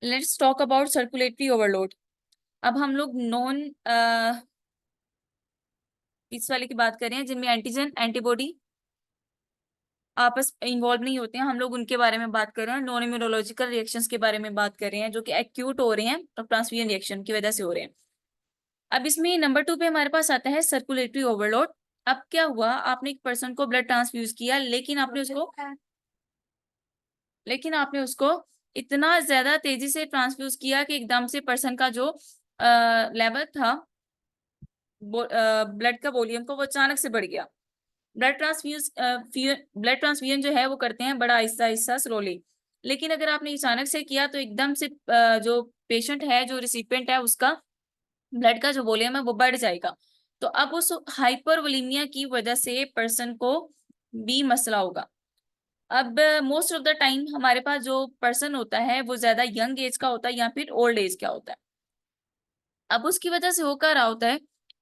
Let's talk about circulatory overload. अब हम लोग नॉन इस वाले की बात कर रहे हैं जिनमें एंटीजन एंटीबॉडी आपस इन्वॉल्व नहीं होते हैं, हम लोग उनके बारे में बात कर रहे हैं। नॉन इम्यूनोलॉजिकल रिएक्शंस के बारे में बात कर रहे हैं जो कि एक्यूट हो रहे हैं और ट्रांसफ्यूजन रिएक्शन की वजह से हो रहे हैं। अब इसमें नंबर 2 पे हमारे पास आता है सर्कुलेटरी ओवरलोड। अब क्या हुआ, आपने एक पर्सन को ब्लड ट्रांसफ्यूज किया लेकिन आपने उसको इतना ज्यादा तेजी से ट्रांसफ्यूज किया कि एकदम से पर्सन का जो लेवल था ब्लड का वॉल्यूम को वो अचानक से बढ़ गया। ब्लड ट्रांसफ्यूजन जो है वो करते हैं बड़ा आहिस्ता आहिस्ता स्लोली। लेकिन अगर आपने अचानक से किया तो एकदम से जो पेशेंट है, जो रिसिपिएंट है, उसका ब्लड का जो वॉल्यूम है वो बढ़ जाएगा। तो अब उस हाइपरवोलेमिया की वजह से पर्सन को भी मसला होगा। अब मोस्ट ऑफ द टाइम हमारे पास जो पर्सन होता है वो ज्यादा यंग एज का होता है या फिर ओल्ड एज का होता है। अब उसकी वजह से होकर रहा होता है,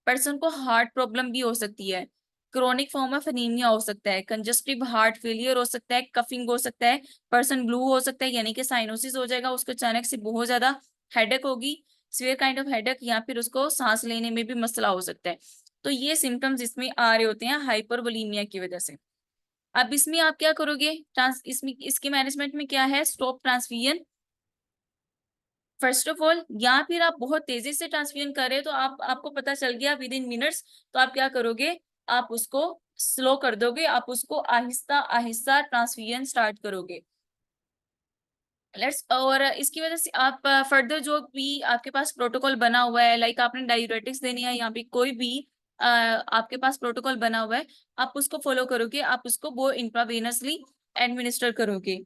पर्सन को हार्ट प्रॉब्लम भी हो सकती है, क्रोनिक फॉर्म ऑफ एनीमिया हो सकता है, कंजस्टिव हार्ट फेलियर हो सकता है, कफिंग हो सकता है, पर्सन ब्लू हो सकता है यानी कि साइनोसिस हो जाएगा, उसको अचानक से बहुत ज्यादा हेडेक होगी, सीवियर काइंड ऑफ हेडेक, या फिर उसको सांस लेने में भी मसला हो सकता है। तो ये सिम्टम्स इसमें आ रहे होते हैं हाइपरवोलेमिया की वजह से। अब इसमें आप क्या करोगे, ट्रांस इसमें इसके मैनेजमेंट में क्या है, stop transfusion first of all. या फिर आप बहुत तेजी से ट्रांसफ्यूजन कर रहे हो तो आपको पता चल गया विद इन मिनट्स, तो आप क्या करोगे, आप उसको स्लो कर दोगे, आप उसको आहिस्ता आहिस्ता ट्रांसफ्यूजन स्टार्ट करोगे। लेट्स और इसकी वजह से आप फर्दर जो भी आपके पास प्रोटोकॉल बना हुआ है, लाइक आपने डायूरेटिक्स देनी है या फिर कोई भी आपके पास प्रोटोकॉल बना हुआ है, आप उसको फॉलो करोगे, आप उसको वो इंट्रावेनसली एडमिनिस्टर करोगे।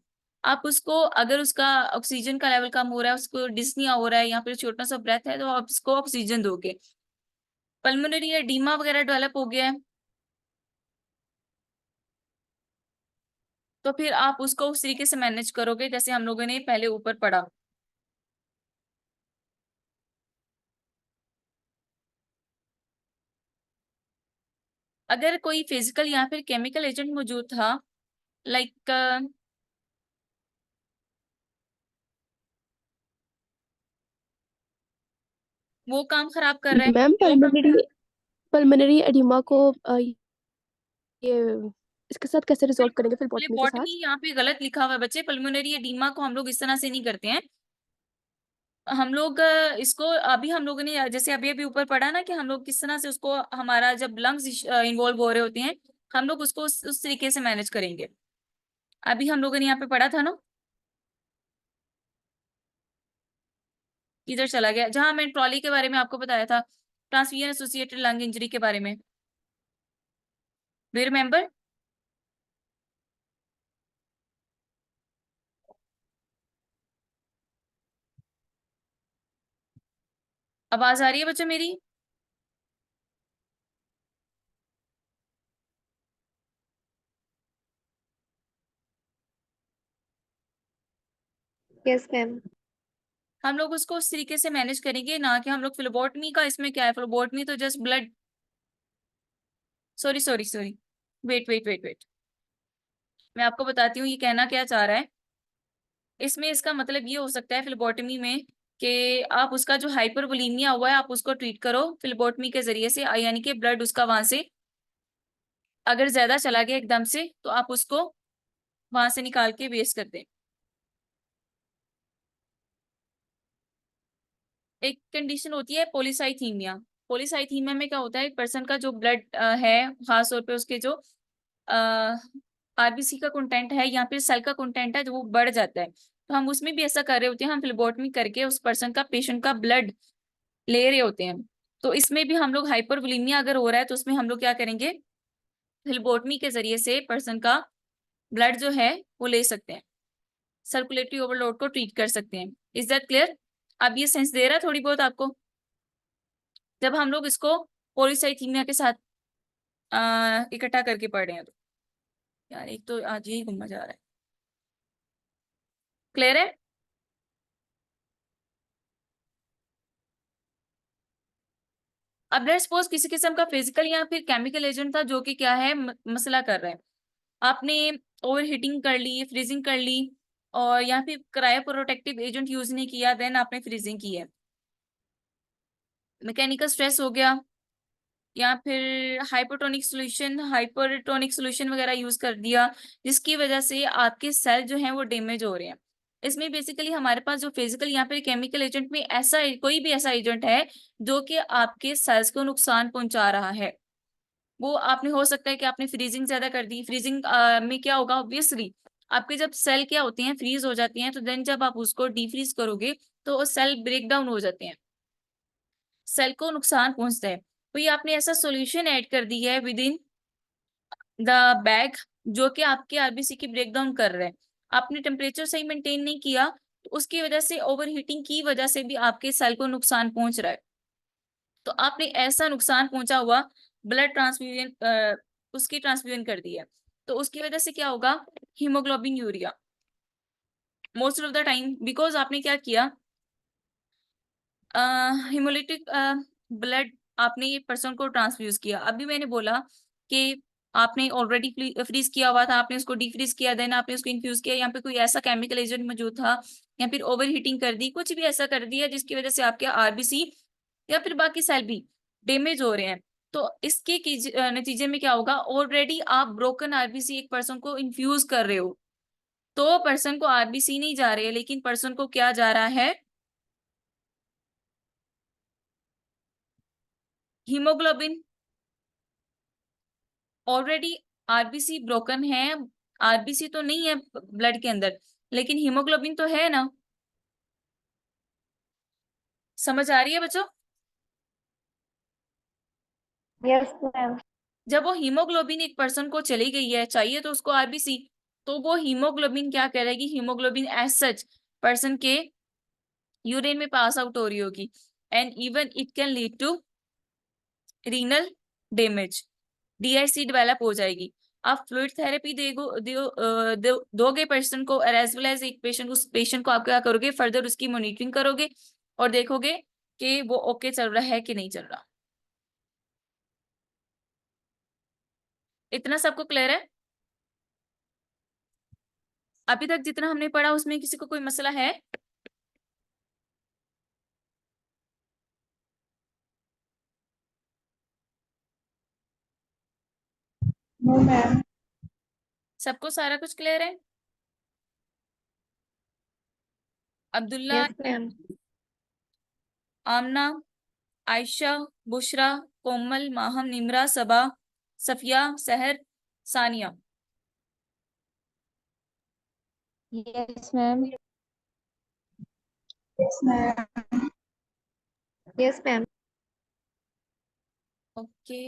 आप उसको अगर उसका ऑक्सीजन का लेवल कम हो रहा है, उसको डिस्निया हो रहा है या फिर छोटा सा ब्रेथ है, तो आप उसको ऑक्सीजन दोगे। पल्मोनरी एडीमा वगैरह डेवलप हो गया है तो फिर आप उसको उस तरीके से मैनेज करोगे जैसे हम लोगों ने पहले ऊपर पढ़ा। अगर कोई फिजिकल या फिर केमिकल एजेंट मौजूद था, लाइक वो काम खराब कर रहा है, मैम पल्मोनरी पल्मोनरी एडिमा को ये इसके साथ कैसे रिजॉल्व करेंगे फिर बॉटनी के बॉटनी साथ? यहाँ पे गलत लिखा हुआ है बच्चे। पल्मोनरी एडीमा को हम लोग इस तरह से नहीं करते हैं। हम लोग इसको अभी हम लोगों ने जैसे अभी अभी ऊपर पढ़ा ना कि हम लोग किस तरह से उसको, हमारा जब लंग्स इन्वॉल्व हो रहे होते हैं, हम लोग उसको उस तरीके से मैनेज करेंगे। अभी हम लोगों ने यहाँ पे पढ़ा था ना, किधर चला गया, जहां मैं ट्रॉली के बारे में आपको बताया था, ट्रांसफ्यूजन एसोसिएटेड लंग इंजरी के बारे में, डू यू रिमेम्बर? आवाज आ रही है बच्चों मेरी? Yes ma'am. हम लोग उसको उस तरीके से मैनेज करेंगे ना कि हम लोग फ्लोबोटमी का, इसमें क्या है, फ्लोबोटमी तो just blood, sorry sorry sorry, wait wait wait wait, मैं आपको बताती हूँ ये कहना क्या चाह रहा है। इसमें इसका मतलब ये हो सकता है फ्लोबोटमी में कि आप उसका जो हाइपरवोलेमिया हुआ है आप उसको ट्रीट करो फ्लोबोटमी के जरिए से, यानी कि ब्लड उसका वहां से अगर ज्यादा चला गया एकदम से तो आप उसको वहां से निकाल के वेस्ट कर दें। एक कंडीशन होती है पॉलीसाइथीमिया। पॉलीसाइथीमिया में क्या होता है, पर्सन का जो ब्लड है, खास तौर पे उसके जो आरबीसी का कंटेंट है या फिर सेल का कंटेंट है जो वो बढ़ जाता है, तो हम उसमें भी ऐसा कर रहे होते हैं, हम फ्लेबोटमी करके उस पर्सन का, पेशेंट का ब्लड ले रहे होते हैं। तो इसमें भी हम लोग हाइपरवोलेमिया अगर हो रहा है तो उसमें हम लोग क्या करेंगे, फ्लेबोटमी के जरिए से पर्सन का ब्लड जो है वो ले सकते हैं, सर्कुलेटरी ओवरलोड को ट्रीट कर सकते हैं। Is that clear? अब ये सेंस दे रहा है थोड़ी बहुत आपको, जब हम लोग इसको पॉलीसाइथीमिया के साथ इकट्ठा करके पढ़ रहे हैं तो। यार एक तो आज यही घूमना जा रहा है, क्लियर है? अब लेट्स सपोज किसी किस्म का फिजिकल या फिर केमिकल एजेंट था जो कि क्या है, मसला कर रहा है। आपने ओवर हीटिंग कर ली, फ्रीजिंग कर ली, और यहाँ पे क्रायोप्रोटेक्टिव एजेंट यूज नहीं किया, देन आपने फ्रीजिंग की है। मैकेनिकल स्ट्रेस हो गया, या फिर हाइपरटोनिक सोल्यूशन वगैरह यूज कर दिया, जिसकी वजह से आपके सेल जो हैं वो डैमेज हो रहे हैं। इसमें बेसिकली हमारे पास जो फिजिकल यहाँ पे केमिकल एजेंट में ऐसा कोई भी ऐसा एजेंट है जो कि आपके सेल्स को नुकसान पहुंचा रहा है। वो आपने हो सकता है कि आपने फ्रीजिंग ज्यादा कर दी। फ्रीजिंग में क्या होगा, ऑब्वियसली आपके जब सेल क्या होते हैं, फ्रीज हो जाती हैं, तो देन जब आप उसको डीफ्रीज करोगे तो सेल ब्रेक डाउन हो जाते हैं, सेल को नुकसान पहुंचता है। तो ये आपने ऐसा सॉल्यूशन ऐड कर दी है विद इन द बैग जो कि आपके आरबीसी की ब्रेक डाउन कर रहे हैं। आपने टेम्परेचर सही मेंटेन नहीं किया, तो उसकी वजह से, ओवर हीटिंग की वजह से भी आपके सेल को नुकसान पहुंच रहा है। तो आपने ऐसा नुकसान पहुंचा हुआ ब्लड ट्रांसफ्यूजन, उसकी ट्रांसफ्यूजन कर दी है। तो उसकी वजह से क्या होगा, haemoglobin urea most of the time, because आपने क्या किया, हिमोलिटिक ब्लड आपने ये पर्सन को ट्रांसफ्यूज किया। अभी मैंने बोला कि आपने ऑलरेडी फ्रीज किया हुआ था, आपने उसको डीफ्रीज किया, देन आपने उसको इन्फ्यूज किया, यहाँ पे कोई ऐसा केमिकल एजेंट मौजूद था, या फिर ओवर हीटिंग कर दी, कुछ भी ऐसा कर दिया जिसकी वजह से आपके आरबीसी या फिर बाकी सेल भी डैमेज हो रहे हैं। तो इसके नतीजे में क्या होगा, ऑलरेडी आप ब्रोकन आरबीसी एक पर्सन को इन्फ्यूज कर रहे हो, तो पर्सन को आरबीसी नहीं जा रहे हैं, लेकिन पर्सन को क्या जा रहा है, हीमोग्लोबिन। ऑलरेडी आरबीसी ब्रोकन है, आरबीसी तो नहीं है ब्लड के अंदर, लेकिन हीमोग्लोबिन तो है ना। समझ आ रही है बच्चों? Yes ma'am. जब वो हीमोग्लोबिन एक पर्सन को चली गई है, चाहिए तो उसको आरबीसी, तो वो हीमोग्लोबिन क्या करेगी, हीमोग्लोबिन एज सच पर्सन के यूरिन में पास आउट हो रही होगी, and even it can lead to renal damage, DIC develop हो जाएगी। आप फ्लूइड थेरेपी दोगे पर्सन को, एज वेल एज एक पेशेंट, उस पेशेंट को आप क्या करोगे, फर्दर उसकी मॉनिटरिंग करोगे और देखोगे कि वो ओके चल रहा है कि नहीं चल रहा। इतना सबको क्लियर है? अभी तक जितना हमने पढ़ा उसमें किसी को कोई मसला है? No ma'am. सबको सारा कुछ क्लियर है? Abdullah, yes ma'am. Amna, Ayesha, Bushra, Komal, Maham, Nimra, Saba, Safia, Sehar, Sania. Yes ma'am. Yes ma'am. Yes ma'am. Okay,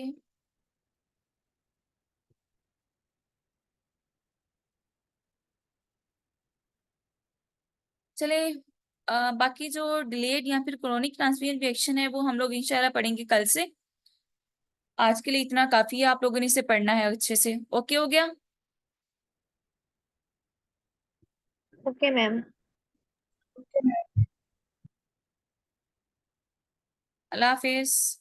चले। बाकी जो डिलेड या फिर क्रोनिक ट्रांसमिशन रिएक्शन है वो हम लोग इंशाल्लाह पढ़ेंगे कल से। आज के लिए इतना काफी है, आप लोगों ने इसे पढ़ना है अच्छे से। ओके हो गया? Okay ma'am. अल्लाह हाफिज।